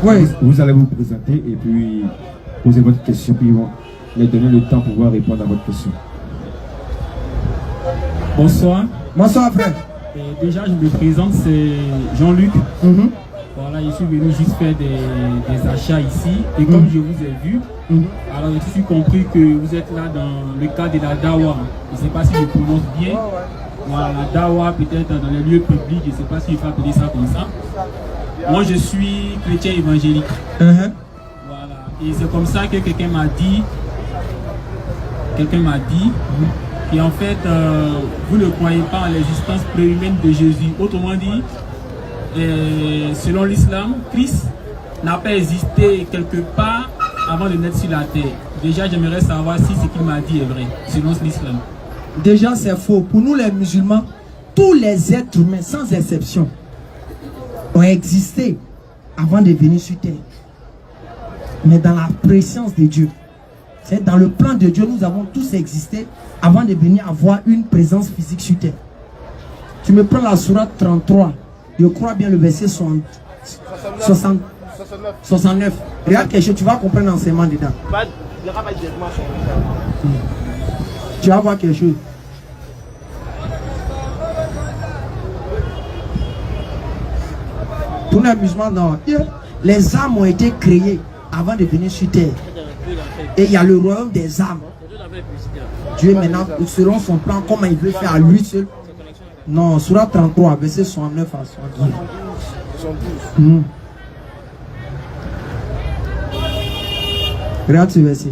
Oui. Vous allez vous présenter et puis poser votre question, puis ils vont les donner le temps pour pouvoir répondre à votre question. Bonsoir. Bonsoir, frère. Et déjà, je me présente, c'est Jean-Luc. Voilà, je suis venu juste faire des achats ici. Et comme je vous ai vu, alors je suis compris que vous êtes là dans le cadre de la Dawa. Je ne sais pas si je prononce bien. Voilà, la Dawa peut-être dans les lieux publics, je ne sais pas si il faut appeler ça comme ça. Moi, je suis chrétien évangélique. Voilà. Et c'est comme ça que quelqu'un m'a dit, et en fait, vous ne croyez pas en l'existence préhumaine de Jésus. Autrement dit, selon l'islam, Christ n'a pas existé quelque part avant de naître sur la terre. Déjà, j'aimerais savoir si ce qu'il m'a dit est vrai, selon l'islam. Déjà, c'est faux. Pour nous, les musulmans, tous les êtres humains, sans exception, ont existé avant de venir sur terre. Mais dans la présence de Dieu. C'est dans le plan de Dieu, nous avons tous existé avant de venir avoir une présence physique sur terre. Tu me prends la sourate 33, je crois bien le verset 69. Regarde quelque chose, tu vas comprendre l'enseignement dedans. Tu vas voir quelque chose. Pour les musulmans, non. Les âmes ont été créées avant de venir sur terre. Et il y a le royaume des âmes. Dieu maintenant, selon son plan, comment il veut faire à lui seul. Non, Surah 33, verset 69 à 72. Regarde ce verset.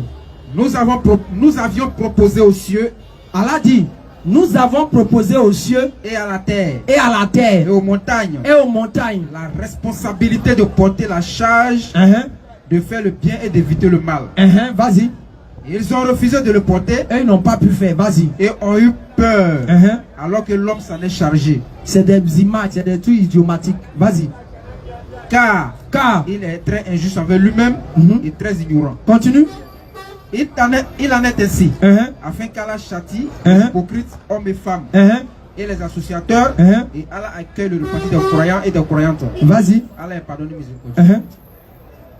Nous avions proposé aux cieux, Allah dit, nous avons proposé aux cieux et à la terre, et aux montagnes, la responsabilité de porter la charge, de faire le bien et d'éviter le mal. Vas-y. Ils ont refusé de le porter. Et ils n'ont pas pu faire. Vas-y. Et ont eu peur. Alors que l'homme s'en est chargé. C'est des images, c'est des trucs idiomatiques. Vas-y. Car il est très injuste envers lui-même et très ignorant. Continue. Il en est ainsi. Afin qu'Allah châtie les hypocrites, hommes et femmes. Et les associateurs. Et Allah accueille le repentir des croyants et des croyantes. Vas-y. Allah est pardonné miséricordieux.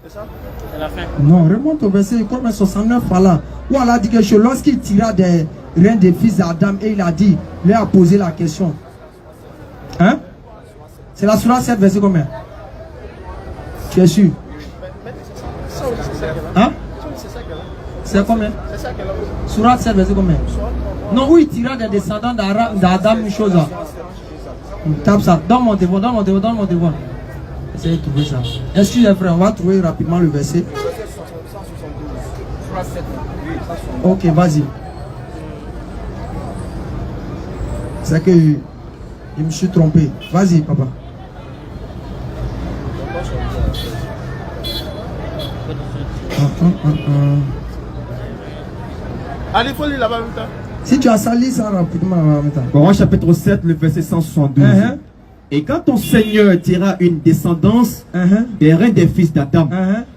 C'est ça? C'est la fin. Non, remonte au verset 69 là. Où Allah dit quelque chose. Lorsqu'il tira des reins des fils d'Adam et il a dit, lui a posé la question. Hein? C'est la Surah 7, verset combien? Tu es sûr? Hein? C'est combien? Surah 7, verset combien? Non, où il tira des descendants d'Adam, une chose là. Tape ça. Donne mon devoir, donne mon devoir. Essayez de trouver ça. Excusez frère, on va trouver rapidement le verset. Ok, vas-y. C'est que je me suis trompé. Vas-y, papa. Allez, il faut lire là-bas. Si tu as sali ça rapidement. Coran chapitre 7, le verset 172. Et quand ton Seigneur tira une descendance des reins des fils d'Adam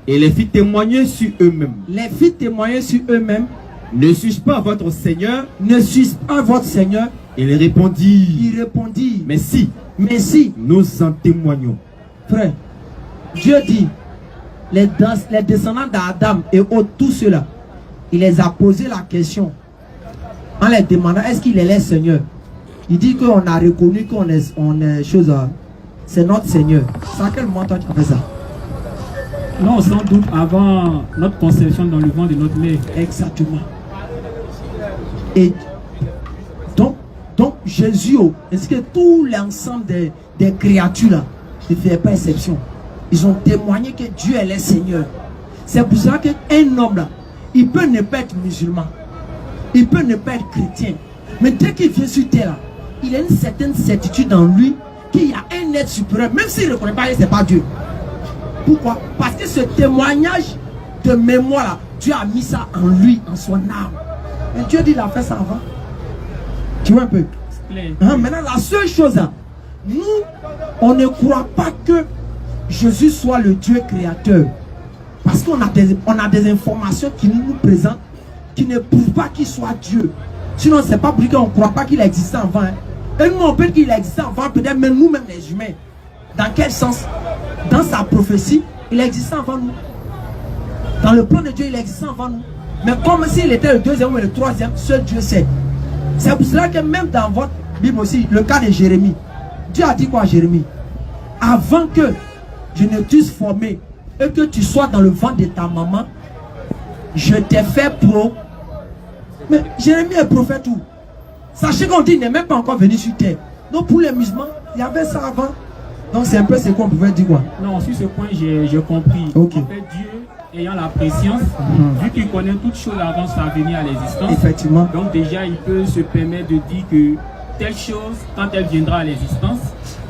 et les fit témoigner sur eux-mêmes. Les fit témoigner sur eux-mêmes. Ne suis-je pas votre Seigneur? Ne suis-je pas votre Seigneur? Il répondit. Mais si. Nous en témoignons. Frère, Dieu dit, les descendants d'Adam et autres, tous ceux-là, il les a posé la question en les demandant, est-ce qu'il est les Seigneur? Il dit qu'on a reconnu qu'on est chose, c'est notre Seigneur. C'est à quel moment toi tu as fait ça? Non, sans doute avant notre conception dans le ventre de notre mère. Exactement. Et donc Jésus, est-ce que tout l'ensemble des créatures là ne fait pas exception? Ils ont témoigné que Dieu est le Seigneur. C'est pour ça qu'un homme là, il peut ne pas être musulman, il peut ne pas être chrétien, mais dès qu'il vient sur terre là, il a une certaine certitude en lui qu'il y a un être supérieur, même s'il ne reconnaît pas que ce n'est pas Dieu. Pourquoi? Parce que ce témoignage de mémoire là, Dieu a mis ça en lui, en son âme. Et Dieu dit, il a fait ça avant. Tu vois un peu? Maintenant, la seule chose, nous, on ne croit pas que Jésus soit le Dieu créateur. Parce qu'on a des informations qui nous présentent, qui ne prouvent pas qu'il soit Dieu. Sinon, c'est pas pour qu'on ne croit pas qu'il existait avant. Et nous, on peut dire qu'il existait avant, peut-être même nous-mêmes les humains. Dans quel sens? Dans sa prophétie, Il existait avant nous. Dans le plan de Dieu, il existait avant nous. Mais comme s'il était le deuxième ou le troisième, seul Dieu sait. C'est pour cela que même dans votre Bible aussi, le cas de Jérémie, Dieu a dit quoi à Jérémie? Avant que je ne t'eusse formé et que tu sois dans le ventre de ta maman, je t'ai fait pro. Mais Jérémie est prophète où? Sachez qu'on dit qu'il n'est même pas encore venu sur terre. Donc pour les musulmans, il y avait ça avant. Donc c'est un peu ce qu'on pouvait dire quoi. Non, sur ce point, j'ai compris. Okay. En fait, Dieu ayant la préscience, vu qu'il connaît toutes choses avant sa venue à l'existence, effectivement. Donc déjà, il peut se permettre de dire que telle chose, quand elle viendra à l'existence,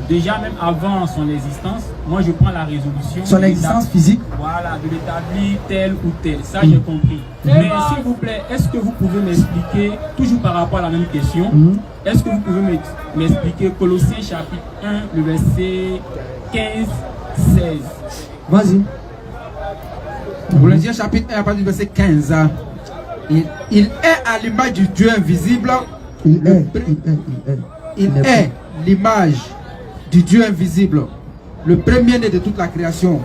déjà même avant son existence, moi je prends la résolution. Son existence physique. Voilà, de l'établir tel ou tel. Ça, j'ai compris. Mais s'il vous plaît, est-ce que vous pouvez m'expliquer, toujours par rapport à la même question, est-ce que vous pouvez m'expliquer Colossiens chapitre 1, le verset 15, 16. Vas-y. Colossiens chapitre 1, à partir du verset 15. Il est à l'image du Dieu invisible. Il est l'image du Dieu invisible, le premier-né de toute la création.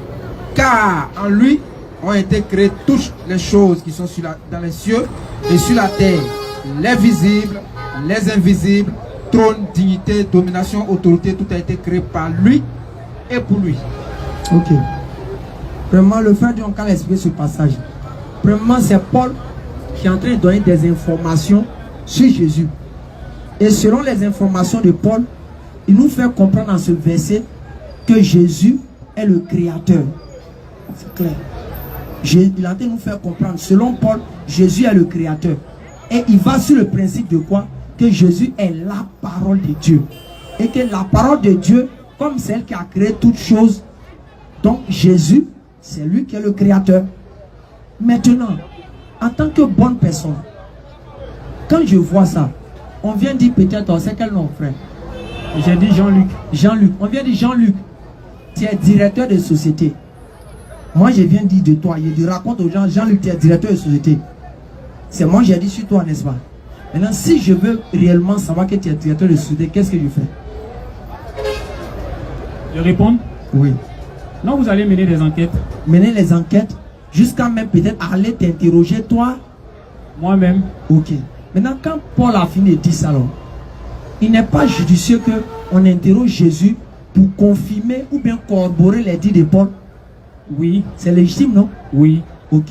Car en lui ont été créées toutes les choses qui sont dans les cieux et sur la terre, les visibles, les invisibles, trône, dignité, domination, autorité, tout a été créé par lui et pour lui. Ok. Vraiment, le frère Dion, quand il explique ce passage, premièrement, c'est Paul qui est en train de donner des informations sur Jésus. Et selon les informations de Paul, il nous fait comprendre dans ce verset que Jésus est le créateur. C'est clair. Il est en train de nous faire comprendre, selon Paul, Jésus est le créateur. Et il va sur le principe de quoi? Que Jésus est la parole de Dieu. Et que la parole de Dieu, comme celle qui a créé toutes choses, donc Jésus, c'est lui qui est le créateur. Maintenant, en tant que bonne personne, quand je vois ça, on vient dire peut-être, c'est quel nom, frère? J'ai dit Jean-Luc. Jean-Luc. On vient dire Jean-Luc. Tu es directeur de société. Moi, je viens dire de toi. Je raconte aux gens, Jean-Luc, tu es directeur de société. C'est moi, j'ai dit sur toi, n'est-ce pas? Maintenant, si je veux réellement savoir que tu es directeur de société, qu'est-ce que je fais? Je réponds? Oui. Non, vous allez mener des enquêtes. Mener les enquêtes jusqu'à même peut-être aller t'interroger toi. Moi-même. Ok. Maintenant, quand Paul a fini de dire ça, alors, il n'est pas judicieux qu'on interroge Jésus pour confirmer ou bien corroborer les dits de Paul. Oui. C'est légitime, non? Oui. Ok.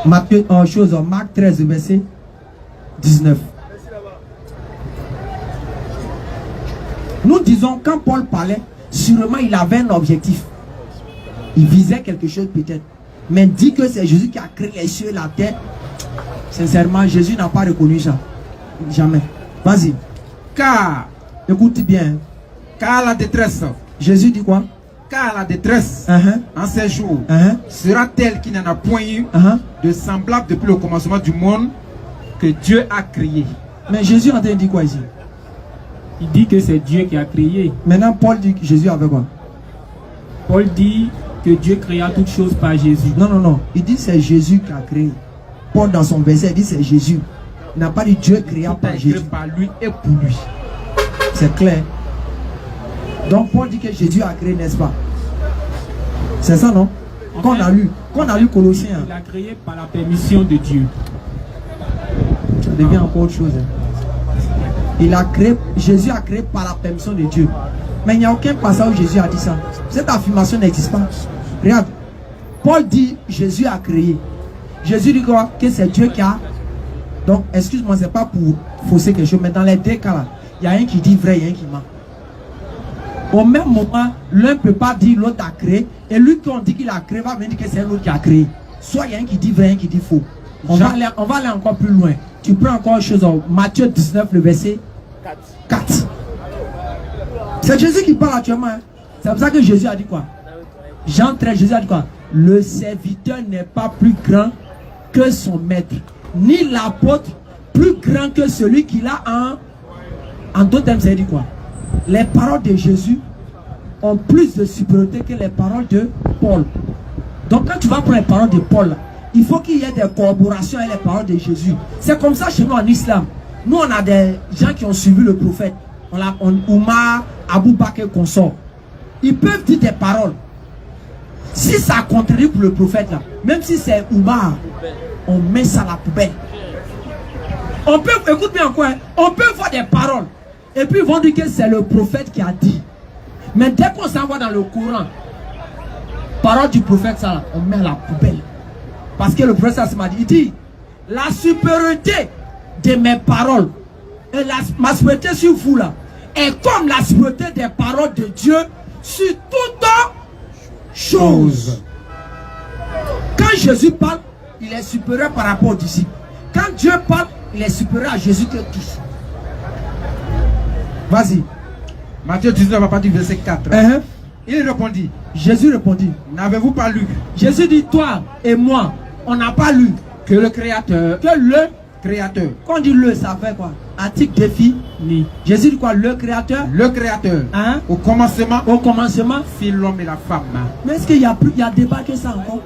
Marc 13, verset 19. Nous disons, quand Paul parlait, sûrement il avait un objectif. Il visait quelque chose peut-être. Mais dit que c'est Jésus qui a créé les cieux et la terre. Sincèrement, Jésus n'a pas reconnu ça. Jamais. Vas-y. Car, écoute bien. Car la détresse. Jésus dit quoi? Car la détresse en ces jours sera telle qu'il n'en a point eu de semblable depuis le commencement du monde que Dieu a créé. Mais Jésus en train de dire quoi ici? Il dit que c'est Dieu qui a créé. Maintenant, Paul dit que Jésus avait quoi? Paul dit que Dieu créa toutes choses par Jésus. Non, non, non. Il dit c'est Jésus qui a créé. Paul dans son verset, il dit c'est Jésus. Il n'a pas dit Dieu créa par Jésus. Par lui et pour lui. C'est clair. Donc Paul dit que Jésus a créé, n'est-ce pas? C'est ça, non? Qu'on a lu Colossiens. Il a créé par la permission de Dieu. Ça devient encore autre chose. Il a créé, Jésus a créé par la permission de Dieu. Mais il n'y a aucun passage où Jésus a dit ça. Cette affirmation n'existe pas. Regarde. Paul dit Jésus a créé. Jésus dit quoi? Que c'est Dieu qui a. Donc, excuse-moi, c'est pas pour fausser quelque chose, mais dans les deux cas là, il y a un qui dit vrai et un qui ment. Au même moment, l'un ne peut pas dire l'autre a créé, et lui qui on dit qu'il a créé va venir dire que c'est l'autre qui a créé. Soit il y a un qui dit vrai et un qui dit faux. On va aller encore plus loin. Tu prends encore une chose en Matthieu 19, le verset 4. C'est Jésus qui parle actuellement. Hein. C'est pour ça que Jésus a dit quoi? Jean 13, Jésus a dit quoi? Le serviteur n'est pas plus grand que son maître, ni l'apôtre plus grand que celui qu'il a en d'autres termes, ça dit quoi? Les paroles de Jésus ont plus de supériorité que les paroles de Paul. Donc quand tu vas prendre les paroles de Paul, il faut qu'il y ait des corroborations avec les paroles de Jésus. C'est comme ça chez nous en islam. Nous on a des gens qui ont suivi le prophète. Oumar, Abou Bakr, consort. Ils peuvent dire des paroles. Si ça contredit pour le prophète là, même si c'est Oumar, on met ça à la poubelle. On peut, écoute bien quoi, on peut voir des paroles. Et puis ils vont dire que c'est le prophète qui a dit. Mais dès qu'on s'en va dans le Coran, parole du prophète ça là, on met à la poubelle. Parce que le prophète ça m'a dit, il dit, la supériorité de mes paroles, et ma supériorité sur vous là, est comme la supériorité des paroles de Dieu sur toute chose. Quand Jésus parle, il est supérieur par rapport aux disciples. Quand Dieu parle, il est supérieur à Jésus que tous. Vas-y. Matthieu 19, à partir du verset 4. Il répondit. Jésus répondit. N'avez-vous pas lu? Jésus dit, toi et moi, on n'a pas lu Que le Créateur. que le Créateur. Quand on dit le, ça fait quoi? Article défi. Jésus dit quoi? Le créateur. Le Créateur. Hein? Au commencement. Au commencement. Fit l'homme et la femme. Mais est-ce qu'il y a plus, il y a débat que ça encore?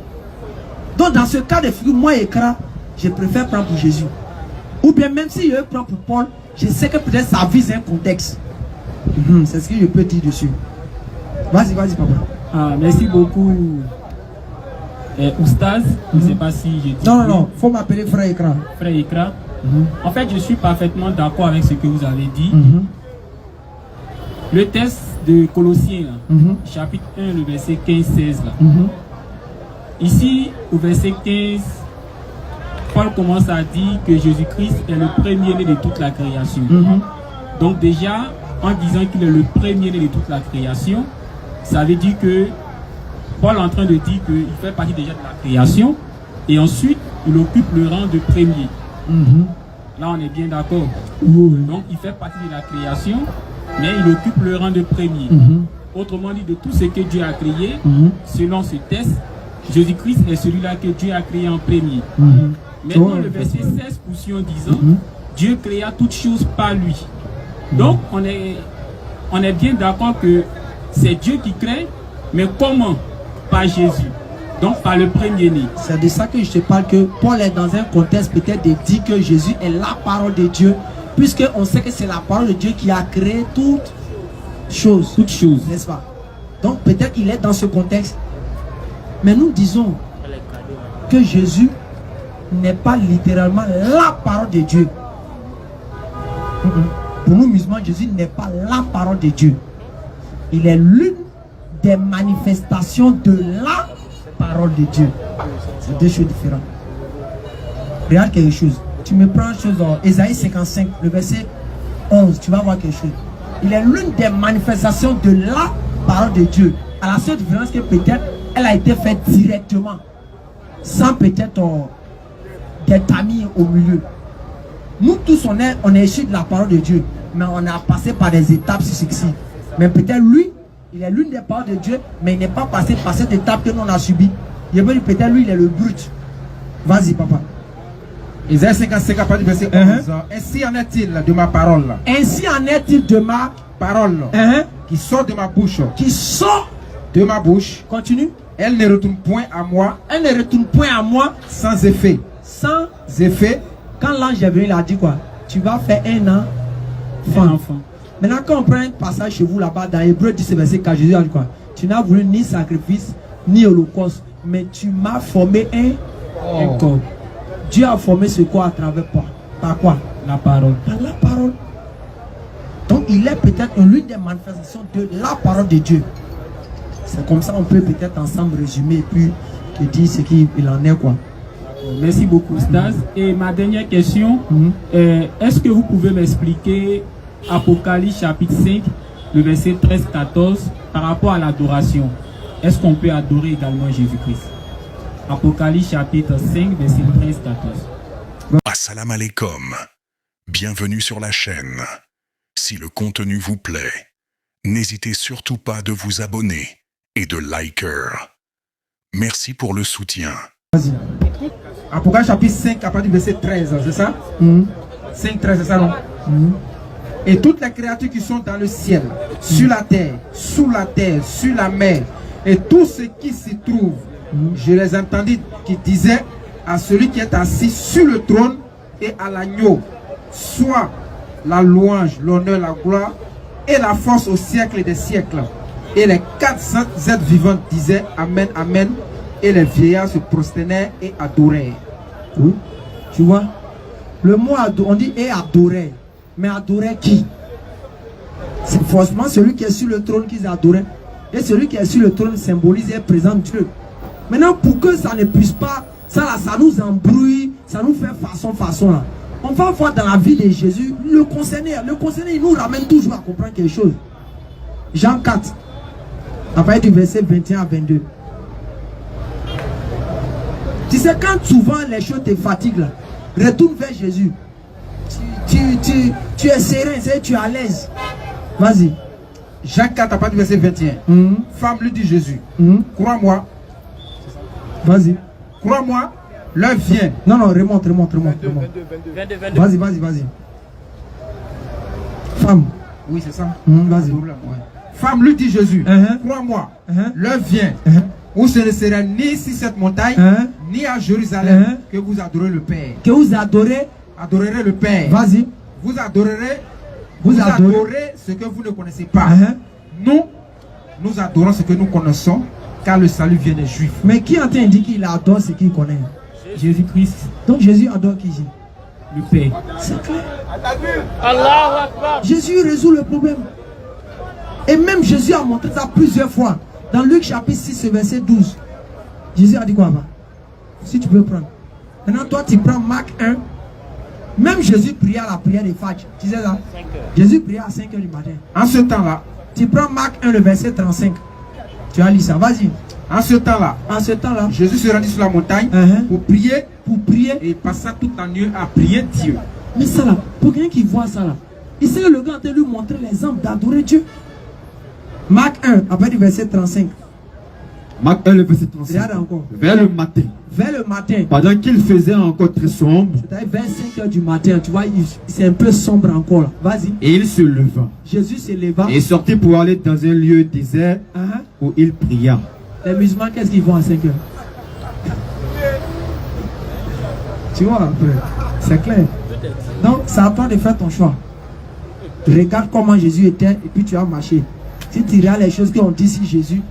Donc dans ce cas de figure, moi écran, je préfère prendre pour Jésus. Ou bien même si je prends pour Paul, je sais que peut-être ça vise un contexte. C'est ce que je peux dire dessus. Vas-y, vas-y papa. Ah, merci beaucoup. Oustaz, je ne sais pas si j'ai dit. Non, faut m'appeler frère écran. Frère Ikra. En fait, je suis parfaitement d'accord avec ce que vous avez dit. Le texte de Colossiens, là, chapitre 1, le verset 15-16. Ici, au verset 15, Paul commence à dire que Jésus-Christ est le premier-né de toute la création. Donc déjà, en disant qu'il est le premier-né de toute la création, ça veut dire que Paul est en train de dire qu'il fait partie déjà de la création et ensuite il occupe le rang de premier. Là on est bien d'accord. Donc il fait partie de la création, mais il occupe le rang de premier. Autrement dit, de tout ce que Dieu a créé, selon ce texte, Jésus-Christ est celui-là que Dieu a créé en premier. Maintenant le verset 16 poursuit en disant, Dieu créa toutes choses par lui. Donc on est bien d'accord que c'est Dieu qui crée, mais comment? Par Jésus, donc par le premier-né. C'est de ça que je te parle, que Paul est dans un contexte peut-être de dire que Jésus est la parole de Dieu, puisque on sait que c'est la parole de Dieu qui a créé toutes choses, n'est-ce pas? Donc peut-être il est dans ce contexte, mais nous disons que Jésus n'est pas littéralement la parole de Dieu. Pour nous musulmans, Jésus n'est pas la parole de Dieu. Il est l'une des manifestations de la parole de Dieu. C'est deux choses différentes. Regarde quelque chose. Tu me prends une chose dans Ésaïe 55, le verset 11, tu vas voir quelque chose. Il est l'une des manifestations de la parole de Dieu. À la seule différence que peut-être elle a été faite directement, sans peut-être des tamis au milieu. Nous tous on est issus de la parole de Dieu, mais on a passé par des étapes successives. Mais peut-être lui, il est l'une des paroles de Dieu, mais il n'est pas passé par cette étape que nous on a subi. Il veut dire peut-être lui il est le brut. Vas-y papa. Isaïe 55 à partir du verset 11. Ainsi en est-il de ma parole. Ainsi en est-il de ma parole qui sort de ma bouche. Qui sort de ma bouche. Continue. Elle ne retourne point à moi. Elle ne retourne point à moi. Sans effet. Sans effet. Quand l'ange est venu, il a dit quoi? Tu vas faire un enfant. Maintenant, quand on prend un passage chez vous là-bas, dans Hébreu 10, verset 4, Jésus a dit quoi? Tu n'as voulu ni sacrifice, ni holocauste, mais tu m'as formé un corps. Dieu a formé ce corps à travers quoi? Par quoi? La parole. Par la parole. Donc, il est peut-être l'une des manifestations de la parole de Dieu. C'est comme ça on peut peut-être ensemble résumer et puis te dire ce qu'il en est quoi. Merci beaucoup Stas. Et ma dernière question, est-ce que vous pouvez m'expliquer Apocalypse chapitre 5, le verset 13-14 par rapport à l'adoration? Est-ce qu'on peut adorer également Jésus-Christ? Apocalypse chapitre 5, verset 13-14. Assalamu alaikum. Bienvenue sur la chaîne. Si le contenu vous plaît, n'hésitez surtout pas de vous abonner et de liker. Merci pour le soutien. Vas-y. Apocalypse chapitre 5 à partir du verset 13, c'est ça? 5, 13, c'est ça non? Et toutes les créatures qui sont dans le ciel, sur la terre, sous la terre, sur la mer, et tout ce qui s'y trouve, je les entendis qui disaient à celui qui est assis sur le trône et à l'agneau, soit la louange, l'honneur, la gloire et la force au siècle des siècles. Et les 400 êtres vivants disaient Amen, Amen. Et les vieillards se prosternaient et adoraient. Oui. Tu vois, le mot on dit et adorer. Mais adorer qui? C'est forcément celui qui est sur le trône qu'ils adoraient. Et celui qui est sur le trône symbolise et présente Dieu. Maintenant, pour que ça ne puisse pas, ça nous embrouille, ça nous fait façon là. On va voir dans la vie de Jésus, le concerné, il nous ramène toujours à comprendre quelque chose. Jean 4, à partir du verset 21 à 22. Tu sais, quand souvent les choses te fatiguent là, retourne vers Jésus. Tu es serein, tu es à l'aise. Vas-y. Jean 4, à partir du verset 21. Femme, lui dit Jésus, crois-moi. Vas-y. Crois-moi, l'heure vient. Non, remonte. 22. Vas-y. Femme. Oui, c'est ça. Vas-y. Femme, lui dit Jésus, crois-moi, l'heure vient où ce ne sera ni ici cette montagne, ni à Jérusalem que vous adorez le Père. Que vous adorez le Père. Vas-y. Vous adorez ce que vous ne connaissez pas. Nous adorons ce que nous connaissons, car le salut vient des Juifs. Mais qui entend dire qu'il adore ce qu'il connaît? Jésus-Christ. Donc Jésus adore qui? Le Père. C'est clair. Jésus résout le problème. Et même Jésus a montré ça plusieurs fois. Dans Luc chapitre 6, verset 12. Jésus a dit quoi? Si tu peux prendre. Maintenant toi tu prends Marc 1. Même Jésus priait à la prière des Fajr. Tu sais ça? Jésus priait à 5 h du matin. En ce temps-là, tu prends Marc 1, le verset 35. Tu as lu ça, vas-y. En ce temps-là, Jésus se rendit sur la montagne pour prier. Et il passa toute la nuit à prier Dieu. Mais ça là, pour quelqu'un qui voit ça là, il sait que le gars a lui montrer l'exemple d'adorer Dieu. Marc 1, après le verset 35. Marc 1, le verset 35. Regarde encore. Vers le matin. Pendant qu'il faisait encore très sombre. C'est-à-dire vers 5 h du matin, tu vois, c'est un peu sombre encore là. Vas-y. Et il se leva. Jésus se leva. Et sortit pour aller dans un lieu désert où il pria. Les musulmans, qu'est-ce qu'ils font à 5 h? Tu vois un peu. C'est clair. Donc, c'est à toi de faire ton choix. Regarde comment Jésus était et puis tu vas marcher. Si tu regardes les choses qu'on dit sur Jésus,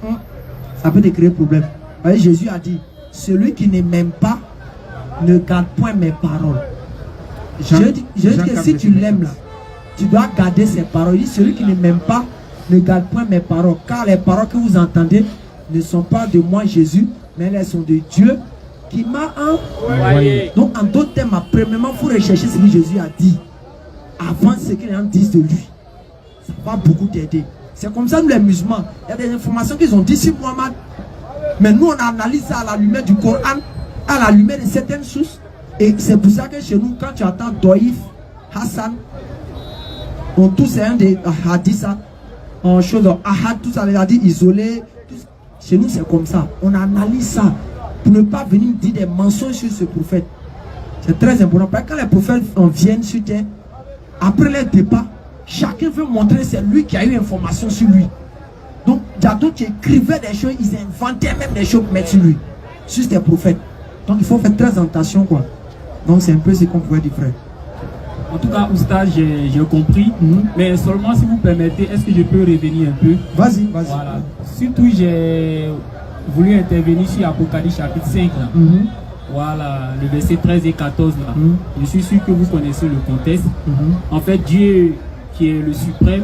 ça peut te créer problème. Voyez, Jésus a dit, celui qui ne m'aime pas ne garde point mes paroles. Je dis que si tu l'aimes là, tu dois garder ses paroles. Il dit, celui qui ne m'aime pas ne garde point mes paroles. Car les paroles que vous entendez ne sont pas de moi Jésus, mais elles sont de Dieu qui m'a envoyé. Donc en d'autres termes, premièrement, il faut rechercher ce que Jésus a dit avant ce que les gens disent de lui. Ça va beaucoup t'aider. C'est comme ça nous les musulmans, il y a des informations qu'ils ont dit sur Muhammad. Mais nous on analyse ça à la lumière du Coran, à la lumière de certaines sources. Et c'est pour ça que chez nous, quand tu entends Doïf, Hassan, on tous c'est un des hadiths, en chose ahad, tout ça les hadiths isolés. Chez nous c'est comme ça. On analyse ça pour ne pas venir dire des mensonges sur ce prophète. C'est très important. Parce que quand les prophètes viennent sur terre, après les débats, chacun veut montrer c'est lui qui a eu information sur lui. Donc, il y a d'autres qui écrivaient des choses, ils inventaient même des choses pour mettre sur lui, sur ces prophètes. Donc, il faut faire très attention, quoi. Donc, c'est un peu ce qu'on pouvait dire, frère. En tout cas, Oustaz, j'ai compris. Mais seulement, si vous permettez, est-ce que je peux revenir un peu? Vas-y. Voilà. Surtout, j'ai voulu intervenir sur Apocalypse chapitre 5, là. Voilà, le verset 13 et 14 là. Je suis sûr que vous connaissez le contexte. En fait, Dieu qui est le suprême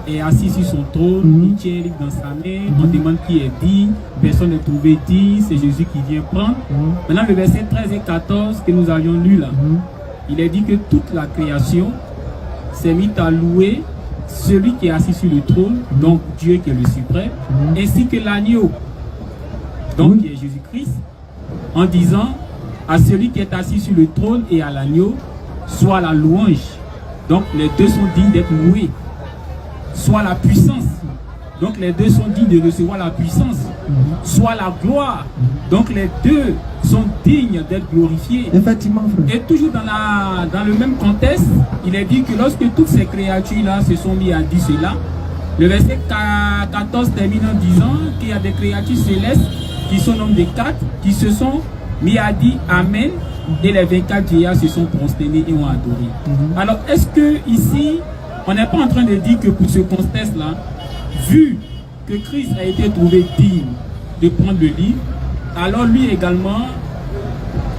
est assis sur son trône, il tient un livre dans sa main, on demande qui est digne, personne n'est trouvé digne, c'est Jésus qui vient prendre. Maintenant le verset 13 et 14 que nous avions lu là, il est dit que toute la création s'est mise à louer celui qui est assis sur le trône, donc Dieu qui est le suprême, ainsi que l'agneau, donc qui est Jésus-Christ, en disant à celui qui est assis sur le trône et à l'agneau, soit la louange. Donc les deux sont dignes d'être loués. Soit la puissance. Donc les deux sont dignes de recevoir la puissance. Soit la gloire. Donc les deux sont dignes d'être glorifiés. Effectivement, frère. Et toujours dans le même contexte, il est dit que lorsque toutes ces créatures-là se sont mis à dire cela, le verset 14 termine en disant qu'il y a des créatures célestes qui sont nombre de 4, qui se sont mis à dire Amen, et les 24 vieillards se sont prosternés et ont adoré. Alors, est-ce que ici, on n'est pas en train de dire que pour ce contexte-là, vu que Christ a été trouvé digne de prendre le livre, alors lui également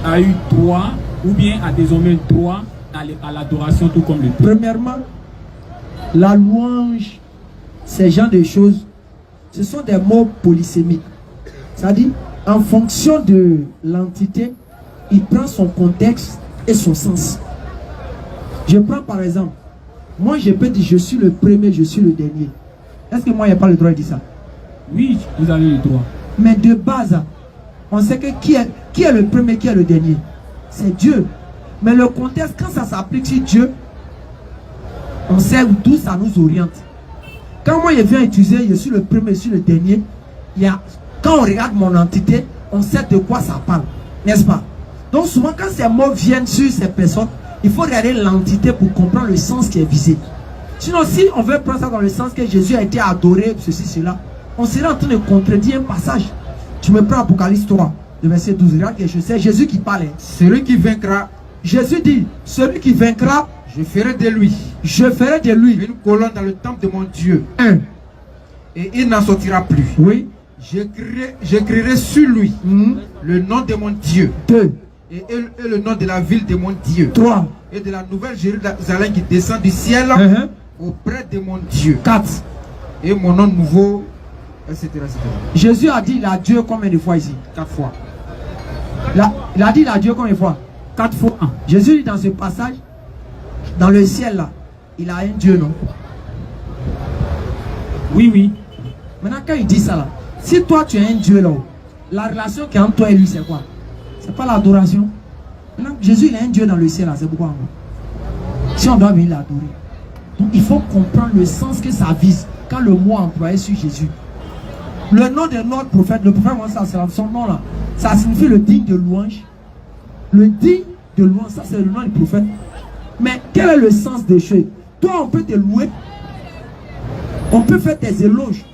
a eu droit, ou bien a désormais droit à l'adoration tout comme le Père. Premièrement, la louange, ces genres de choses, ce sont des mots polysémiques. C'est-à-dire, en fonction de l'entité, il prend son contexte et son sens. Je prends par exemple, moi je peux dire je suis le premier, je suis le dernier. Est-ce que moi, il n'y a pas le droit de dire ça? Oui, vous avez le droit. Mais de base, on sait que qui est le premier, qui est le dernier? C'est Dieu. Mais le contexte, quand ça s'applique sur Dieu, on sait d'où ça nous oriente. Quand moi je viens utiliser, je suis le premier, je suis le dernier, quand on regarde mon entité, on sait de quoi ça parle. N'est-ce pas? Donc souvent quand ces mots viennent sur ces personnes, il faut regarder l'entité pour comprendre le sens qui est visé. Sinon, si on veut prendre ça dans le sens que Jésus a été adoré, ceci, cela, on serait en train de contredire un passage. Tu me prends Apocalypse 3, le verset 12. Regarde que c'est Jésus qui parle. Celui qui vaincra, Jésus dit, celui qui vaincra, je ferai de lui une colonne dans le temple de mon Dieu. 1. Et il n'en sortira plus. Oui. J'écrirai sur lui le nom de mon Dieu. 2. Et le nom de la ville de mon Dieu. 3. Et de la nouvelle Jérusalem qui descend du ciel auprès de mon Dieu. 4. Et mon nom nouveau, etc. etc. Jésus a dit il a Dieu combien de fois ici? 4 fois. Il a dit il a Dieu combien de fois? 4 fois. Jésus dit dans ce passage, dans le ciel là, il a un Dieu, non? Oui, oui. Maintenant quand il dit ça là, si toi tu as un Dieu là, la relation qui est entre toi et lui c'est quoi? C'est pas l'adoration. Maintenant Jésus il a un Dieu dans le ciel là, c'est pourquoi? Si on doit venir l'adorer. Donc il faut comprendre le sens que ça vise quand le mot employé sur Jésus. Le nom de notre prophète, le prophète Mohammed, son nom là, ça signifie le digne de louange. Le digne de louange, ça c'est le nom du prophète. Mais quel est le sens des choses? Toi on peut te louer, on peut faire tes éloges.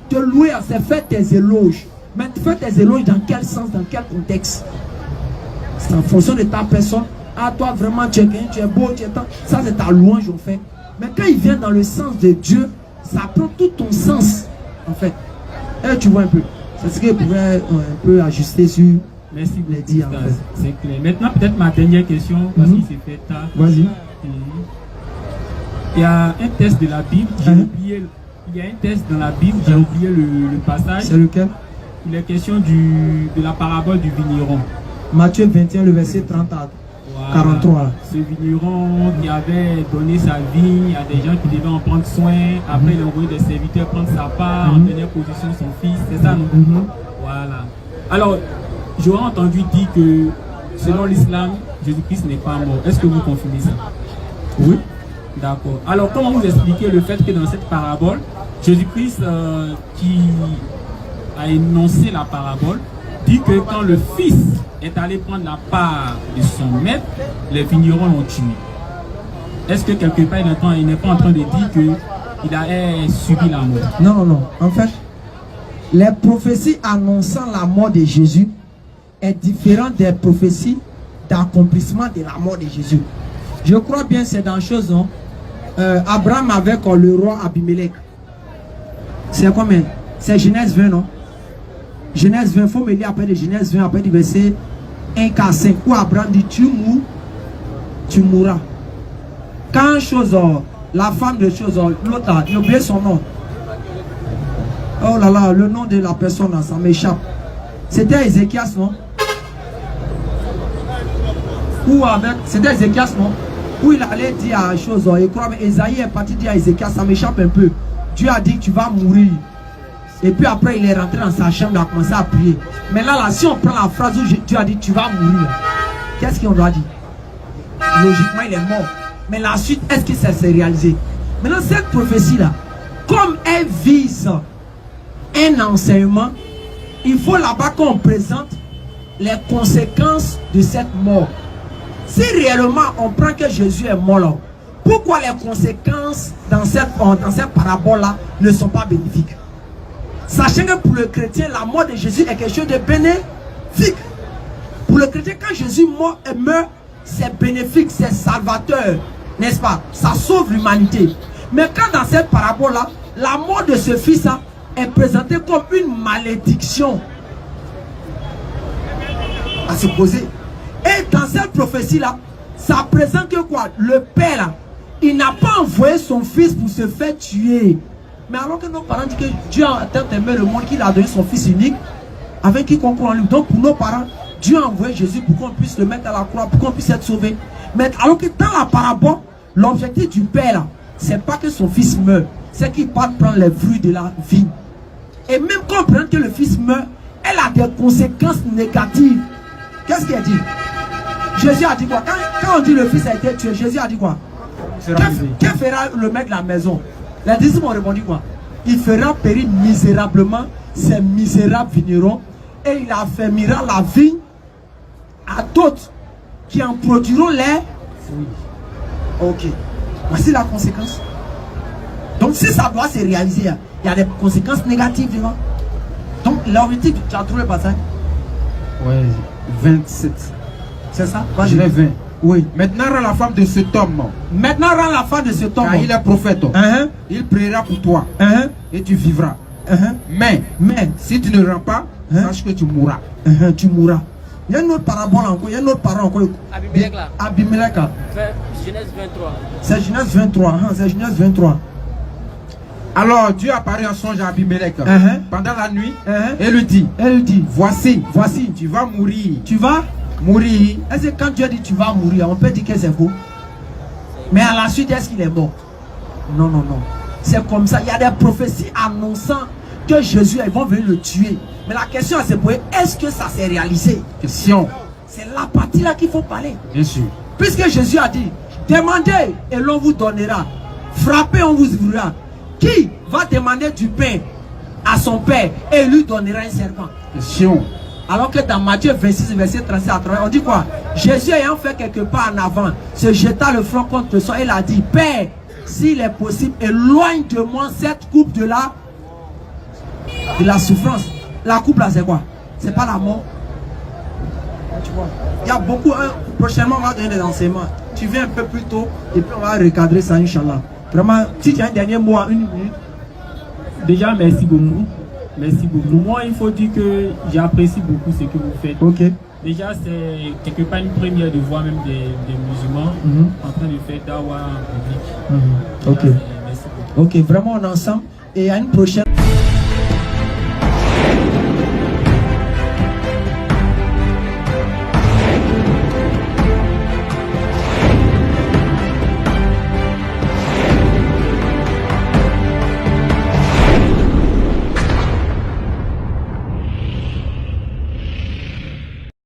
Te louer, c'est faire tes éloges. Mais tu fais tes éloges dans quel sens, dans quel contexte? C'est en fonction de ta personne. Ah toi vraiment tu es bien, tu es beau, tu es tant. Ça c'est ta louange en fait. Mais quand il vient dans le sens de Dieu, ça prend tout ton sens en fait. Et tu vois un peu. C'est ce qu'il pourrait un peu ajuster sur. Merci les dire en fait. C'est clair. Maintenant peut-être ma dernière question, parce qu'il s'est fait tard. Vas-y. Il y a un texte de la Bible, j'ai oublié. Il y a un texte dans la Bible, j'ai oublié le passage. C'est lequel? Il est question de la parabole du vigneron. Matthieu 21, le verset 30 à 43. Là. Ce vigneron qui avait donné sa vigne à des gens qui devaient en prendre soin. Après, il a envoyé des serviteurs prendre sa part, en dernière position son fils. C'est ça, non? Voilà. Alors, j'aurais entendu dire que selon l'islam, Jésus-Christ n'est pas mort. Est-ce que vous confirmez ça? Oui. D'accord. Alors, comment vous expliquez le fait que dans cette parabole, Jésus-Christ qui a énoncé la parabole, dit que quand le fils est allé prendre la part de son maître, les vignerons l'ont tué. Est-ce que quelque part il n'est pas en train de dire qu'il a subi la mort? Non, non, non. En fait, les prophéties annonçant la mort de Jésus est différente des prophéties d'accomplissement de la mort de Jésus. Je crois bien c'est dans chose, non? Abraham avec le roi Abimelech. C'est combien? C'est Genèse 20, non? Genèse 20, il faut me lire après de Genèse 20, après du verset 1 à 5, où Abraham dit tu mourras. Quand chose, la femme de chose, l'autre, j'ai oublié son nom. Oh là là, le nom de la personne, ça m'échappe. C'était Ézéchias, non? Ou avec, c'était Ézéchias, non? Où il allait dire à chose, et crois, Esaïe est parti dire à Ézéchias, ça m'échappe un peu. Dieu a dit que tu vas mourir. Et puis après, il est rentré dans sa chambre, il a commencé à prier. Mais là, si on prend la phrase où Dieu a dit tu vas mourir, qu'est-ce qu'on doit dire? Logiquement, il est mort. Mais la suite, est-ce que ça s'est réalisé? Maintenant, cette prophétie-là, comme elle vise un enseignement, il faut là-bas qu'on présente les conséquences de cette mort. Si réellement on prend que Jésus est mort là, pourquoi les conséquences dans cette parabole-là ne sont pas bénéfiques? Sachant que pour le chrétien, la mort de Jésus est quelque chose de bénéfique. Pour le chrétien, quand Jésus meurt, c'est bénéfique, c'est salvateur. N'est-ce pas? Ça sauve l'humanité. Mais quand dans cette parabole-là, la mort de ce fils-là est présenté comme une malédiction à se poser. Et dans cette prophétie-là, ça présente que quoi? Le père, là, il n'a pas envoyé son fils pour se faire tuer. Mais alors que nos parents disent que Dieu a tant aimé le monde qu'il a donné son fils unique, avec quiconque croit en lui. Donc pour nos parents, Dieu a envoyé Jésus pour qu'on puisse le mettre à la croix, pour qu'on puisse être sauvé. Mais alors que dans la parabole, l'objectif du père, là, c'est pas que son fils meure, c'est qu'il part prendre les fruits de la vie. Et même quand on prend que le fils meurt, elle a des conséquences négatives. Qu'est-ce qu'il a dit? Jésus a dit quoi? Quand on dit le fils a été tué, Jésus a dit quoi? Que fera le mec de la maison? Les disciples ont répondu quoi? Il fera périr misérablement, ces misérables vignerons, et il affermira la vigne à d'autres qui en produiront les fruits. Ok. Voici la conséquence. Donc si ça doit se réaliser, il y a des conséquences négatives devant. Donc l'objectif, tu as trouvé le passage? Ouais, 27. C'est ça? Je l'ai 20. Oui. Maintenant, rends la femme de cet homme. Maintenant, rends la femme de cet homme. Car il est prophète. Il priera pour toi. Et tu vivras. Mais si tu ne rends pas, sache que tu mourras. Tu mourras. Il y a une autre parabole encore. Il y a une autre parole encore. Abimelech là. Abimelech. Genèse 23. C'est Genèse 23. C'est Genèse 23. Alors Dieu apparaît en songe à Abimelech pendant la nuit et lui dit, voici, tu vas mourir. Tu vas mourir. Est-ce que quand Dieu dit tu vas mourir, on peut dire que c'est faux? Mais à la suite, est-ce qu'il est mort? Non, non, non. C'est comme ça. Il y a des prophéties annonçant que Jésus, ils vont venir le tuer. Mais la question à se poser, est-ce que ça s'est réalisé? Question. C'est la partie là qu'il faut parler. Bien sûr. Puisque Jésus a dit, demandez et l'on vous donnera. Frappez, on vous ouvrira. Qui va demander du pain à son père et lui donnera un serpent? Question. Alors que dans Matthieu 26, verset 36 à 30, on dit quoi? Jésus ayant fait quelque part en avant, se jeta le front contre le sang et il a dit, Père, s'il est possible, éloigne de moi cette coupe de la souffrance. La coupe là, c'est quoi? C'est pas la mort. Tu vois? Il y a beaucoup, prochainement on va donner des enseignements. Tu viens un peu plus tôt et puis on va recadrer ça, Inch'Allah. Vraiment, si tu as un dernier mot en 1 minute. Déjà, merci beaucoup. Merci beaucoup. Moi, il faut dire que j'apprécie beaucoup ce que vous faites. Ok. Déjà, c'est quelque part une première de voir même des musulmans en train de faire dawa en public. Ok. Déjà, merci beaucoup. Ok, vraiment on est ensemble et à une prochaine.